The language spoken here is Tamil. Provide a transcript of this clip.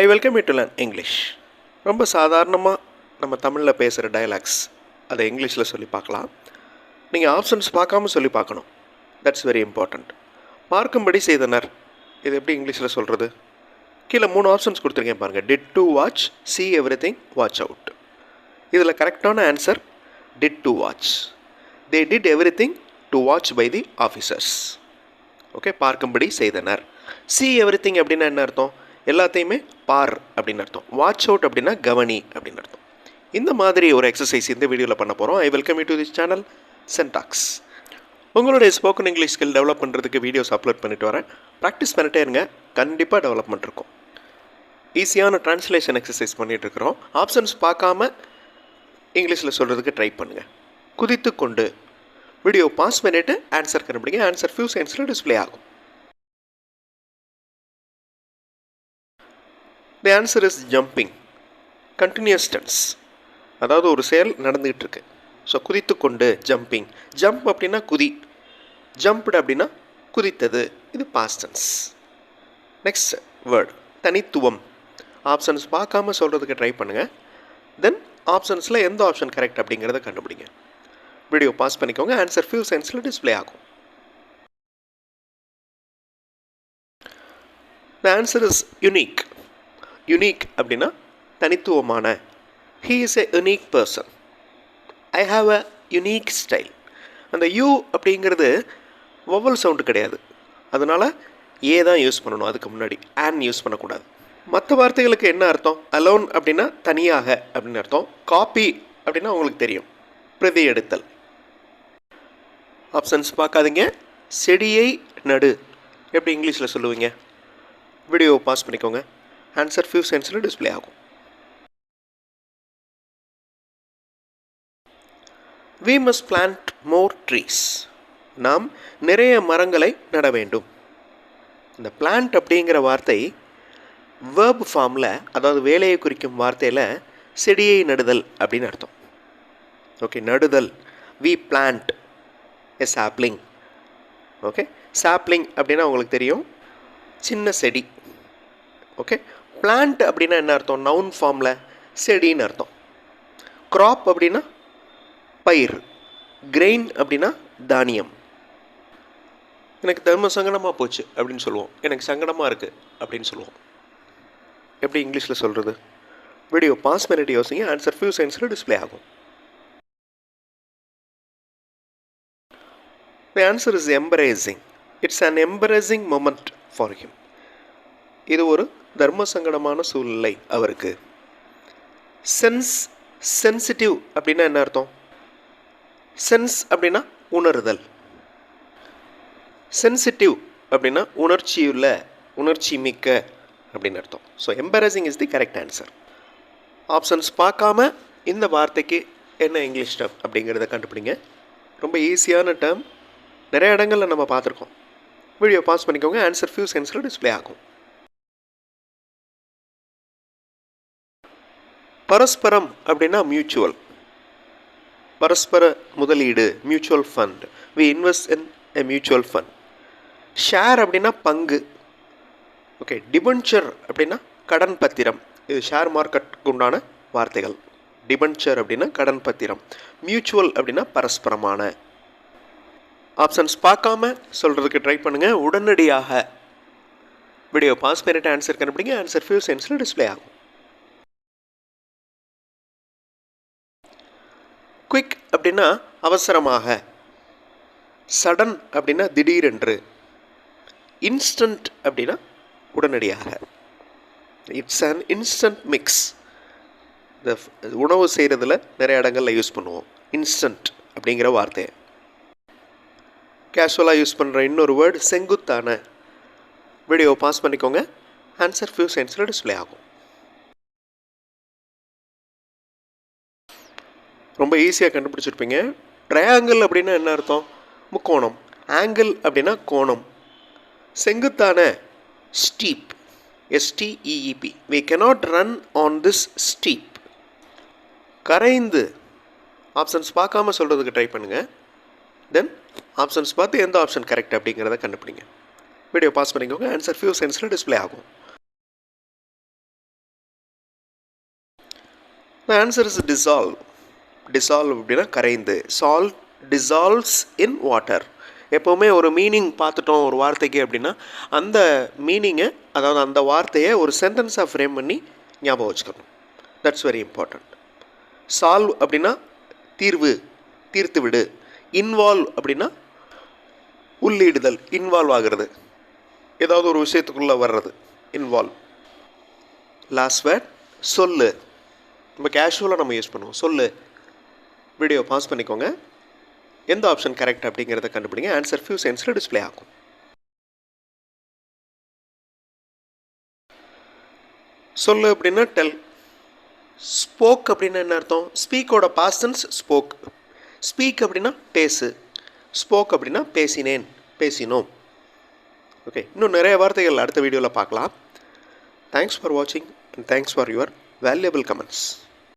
I welcome you to learn English. ரொம்ப சாதாரணமாக நம்ம தமிழில் பேசுகிற டயலாக்ஸ் அதை இங்கிலீஷில் சொல்லி பார்க்கலாம். நீங்கள் ஆப்ஷன்ஸ் பார்க்காம சொல்லி பார்க்கணும். That's very important. பார்க்கும்படி செய்தனர், இது எப்படி இங்கிலீஷில் சொல்கிறது? கீழே 3 ஆப்ஷன்ஸ் கொடுத்துருக்கேன் பாருங்கள். Did to watch, see everything, watch out. இதில் கரெக்டான answer did to watch. They did everything to watch by the officers. Okay, பார்க்கும்படி செய்தனர். see everything அப்படின்னா என்ன அர்த்தம்? எல்லாத்தையுமே பார் அப்படின்னு அர்த்தம். வாட்ச் அவுட் அப்படின்னா கவனி அப்படின்னு அர்த்தம். இந்த மாதிரி ஒரு எக்ஸசைஸ் இந்த வீடியோவில் பண்ண போகிறோம். I welcome you to this channel சென்டாக்ஸ். உங்களுடைய ஸ்போக்கன் இங்கிலீஷ் ஸ்கில் டெவலப் பண்ணுறதுக்கு வீடியோஸ் அப்லோட் பண்ணிட்டு வரேன். ப்ராக்டிஸ் பண்ணிட்டே இருங்க, கண்டிப்பாக டெவலப்மெண்ட் இருக்கும். ஈஸியான ட்ரான்ஸ்லேஷன் எக்ஸசைஸ் பண்ணிகிட்ருக்குறோம். ஆப்ஷன்ஸ் பார்க்காம இங்கிலீஷில் சொல்கிறதுக்கு ட்ரை பண்ணுங்கள். குதித்து கொண்டு வீடியோ பாஸ் பண்ணிவிட்டு ஆன்சர் கண்டுபிடிங்க. ஆன்சர் ஃபியூ செகண்ட்ஸில் டிஸ்பிளே ஆகும். The answer is jumping. Continuous tense. அதாவது ஒரு செயல் நடந்துகிட்டு இருக்கு. ஸோ குதித்து கொண்டு ஜம்பிங். ஜம்ப் அப்படின்னா குதி, ஜம்ப்டு அப்படின்னா குதித்தது. இது பாஸ்ட் டென்ஸ். நெக்ஸ்ட் வேர்ட் தனித்துவம். ஆப்ஷன்ஸ் பார்க்காம சொல்கிறதுக்கு ட்ரை பண்ணுங்கள். தென் ஆப்ஷன்ஸில் எந்த ஆப்ஷன் கரெக்ட் அப்படிங்கிறத கண்டுபிடிங்க. வீடியோ பாஸ் பண்ணிக்கோங்க. ஆன்சர் ஃபியூ செகண்ட்ஸில் டிஸ்பிளே ஆகும். The answer is unique. Unique அப்படின்னா தனித்துவமான. He is a unique person. I have a unique style. அந்த யூ அப்படிங்கிறது வவல் சவுண்டு கிடையாது, அதனால் ஏ தான் யூஸ் பண்ணணும். அதுக்கு முன்னாடி ஆன் யூஸ் பண்ணக்கூடாது. மற்ற வார்த்தைகளுக்கு என்ன அர்த்தம்? அலோன் அப்படின்னா தனியாக அப்படின்னு அர்த்தம். காப்பி அப்படின்னா உங்களுக்கு தெரியும், பிரதி எடுத்தல். ஆப்ஷன்ஸ் பார்க்காதீங்க. செடியை நடு எப்படி இங்கிலீஷில் சொல்லுவீங்க? வீடியோ பாஸ் பண்ணிக்கோங்க. ஆன்சர் ஃபியூ செகண்ட்ஸில் டிஸ்பிளே ஆகும். We must plant more trees. நாம் நிறைய மரங்களை நட வேண்டும். இந்த பிளான்ட் அப்படிங்கிற வார்த்தை வேர்ப் ஃபார்மில், அதாவது வேலையை குறிக்கும் வார்த்தையில் செடியை நடுதல் அப்படின்னு அர்த்தம். ஓகே, நடுதல். We plant a sapling. Okay, sapling அப்படின்னா உங்களுக்கு தெரியும், சின்ன செடி. ஓகே, பிளான்ட் அப்படின்னா என்ன அர்த்தம்? நவுன் ஃபார்மில் செடின்னு அர்த்தம். க்ராப் அப்படின்னா பயிர். கிரெயின் அப்படின்னா தானியம். எனக்கு தர்ம சங்கடமாக போச்சு அப்படின்னு சொல்லுவோம். எனக்கு சங்கடமாக இருக்குது அப்படின்னு சொல்லுவோம். எப்படி இங்கிலீஷில் சொல்கிறது? வீடியோ பாஸ் பண்ணிட்டு யோசிங்க. ஆன்சர் ஃபியூ செகண்ட்ஸில் டிஸ்பிளே ஆகும். The answer is embarrassing. It's an embarrassing moment for him. இது ஒரு தர்ம சங்கடமான சூழ்நிலை அவருக்கு. சென்சிட்டிவ் அப்படின்னா என்ன அர்த்தம்? சென்ஸ் அப்படின்னா உணர்தல். சென்சிட்டிவ் அப்படின்னா உணர்ச்சியுள்ள, உணர்ச்சி மிக்க அப்படின்னு அர்த்தம். So embarrassing is the correct answer. Options பார்க்காம இந்த வார்த்தைக்கு என்ன இங்கிலீஷ் டேர்ம் அப்படிங்கிறத கண்டுபிடிங்க. ரொம்ப ஈஸியான டேர்ம், நிறைய இடங்களில் நம்ம பார்த்துருக்கோம். வீடியோ பாஸ் பண்ணிக்கோங்க. ஆன்சர் ஃபியூ செகண்ட்ஸில் டிஸ்பிளே ஆகும். பரஸ்பரம் அப்படின்னா மியூச்சுவல். பரஸ்பர முதலீடு, mutual fund. We invest in a mutual fund. Share அப்படின்னா பங்கு. ஓகே, டிபென்ச்சர் அப்படின்னா கடன் பத்திரம். இது ஷேர் மார்க்கெட்டுக்கு உண்டான வார்த்தைகள். டிபென்ச்சர் அப்படின்னா கடன் பத்திரம். மியூச்சுவல் அப்படின்னா பரஸ்பரமான. ஆப்ஷன்ஸ் பார்க்காம சொல்கிறதுக்கு ட்ரை பண்ணுங்கள். உடனடியாக வீடியோ பாஸ் பண்ணிட்டு ஆன்சர் கண்டுபிடிங்க. ஆன்சர் ஃபியூ செகண்ட்ஸில் டிஸ்பிளே ஆகும். குயிக் அப்படின்னா அவசரமாக. சடன் அப்படின்னா திடீரென்று. இன்ஸ்டன்ட் அப்படின்னா உடனடியாக. It's an instant mix. இந்த உணவு செய்கிறதுல நிறைய இடங்களில் யூஸ் பண்ணுவோம் இன்ஸ்டன்ட் அப்படிங்கிற வார்த்தையை. கேஷுவலாக யூஸ் பண்ணுற இன்னொரு வேர்டு செங்குத்தான. வீடியோ பாஸ் பண்ணிக்கோங்க. ஆன்சர் ஃபியூ செகண்ட்ஸில் டிஸ்பிளே ஆகும். ரொம்ப ஈஸியாக கண்டுபிடிச்சிருப்பீங்க. ட்ரையாங்கிள் அப்படின்னா என்ன அர்த்தம்? முக்கோணம். ஆங்கிள் அப்படின்னா கோணம். செங்குத்தான steep, STEEP. We cannot run on this steep. கரைந்து. ஆப்ஷன்ஸ் பார்க்காம சொல்கிறதுக்கு ட்ரை பண்ணுங்கள். தென் ஆப்ஷன்ஸ் பார்த்து எந்த ஆப்ஷன் கரெக்ட் அப்படிங்கிறத கண்டுபிடிங்க. வீடியோ பாஸ் பண்ணிக்கோங்க. ஆன்சர் ஃபியூ செகண்ட்ஸில் டிஸ்பிளே ஆகும். The answer is dissolve. Dissolve அப்படின்னா கரைந்து. Salt dissolves in water. எப்போவுமே ஒரு மீனிங் பார்த்துட்டோம் ஒரு வார்த்தைக்கு அப்படின்னா அந்த மீனிங்கை, அதாவது அந்த வார்த்தையை ஒரு சென்டென்ஸாக ஃப்ரேம் பண்ணி ஞாபகம் வச்சுக்கணும். That's very important. சால்வ் அப்படின்னா தீர்வு, தீர்த்து விடு. இன்வால்வ் அப்படின்னா உள்ளிடுதல், இன்வால்வ் ஆகிறது, ஏதாவது ஒரு விஷயத்துக்குள்ளே வர்றது, இன்வால்வ். லாஸ்ட் வேர்ட் சொல்லு. நம்ம கேஷுவலாக நம்ம யூஸ் பண்ணுவோம். சொல்லு. வீடியோ பாஸ் பண்ணிக்கோங்க. எந்த ஆப்ஷன் கரெக்ட் அப்படிங்கிறத கண்டுபிடிங்க. ஆன்சர் ஃபியூ செகண்ட்ஸில் டிஸ்பிளே ஆகும். சொல்லு அப்படின்னா டெல். ஸ்போக் அப்படின்னா என்ன அர்த்தம்? ஸ்பீக்கோட பாஸ்டன்ஸ் ஸ்போக். ஸ்பீக் அப்படின்னா பேசு. ஸ்போக் அப்படின்னா பேசினேன், பேசினோம். ஓகே, இன்னும் நிறைய வார்த்தைகள் அடுத்த வீடியோவில் பார்க்கலாம். தேங்க்ஸ் ஃபார் வாட்சிங் and thanks for your valuable comments.